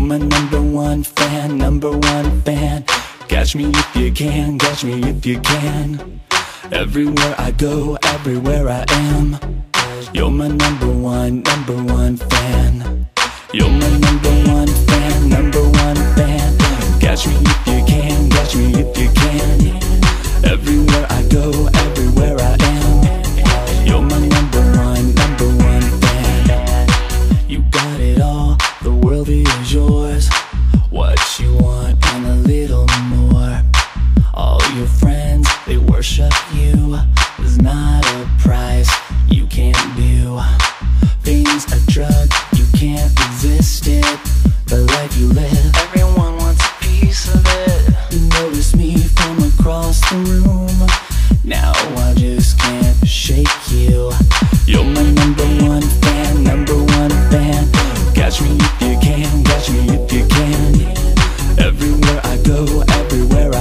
my number one fan, number one fan. Catch me if you can, catch me if you can. Everywhere I go, everywhere I am, you're my number one fan. You're my number one fan, number one fan. Catch me if you can, catch me if you can. Everywhere I go, everywhere I am, you're my number one fan. You got it all, the world is yours. What you want and a little more. All your friends, they worship you. There's not a price you can't do. Fame's a drug, you can't resist it. The life you live, everyone wants a piece of it. You notice me from across the room. Now I just can't shake you. You're my number one fan, number one fan. Catch me if you can, catch me if you can. Everywhere I go, everywhere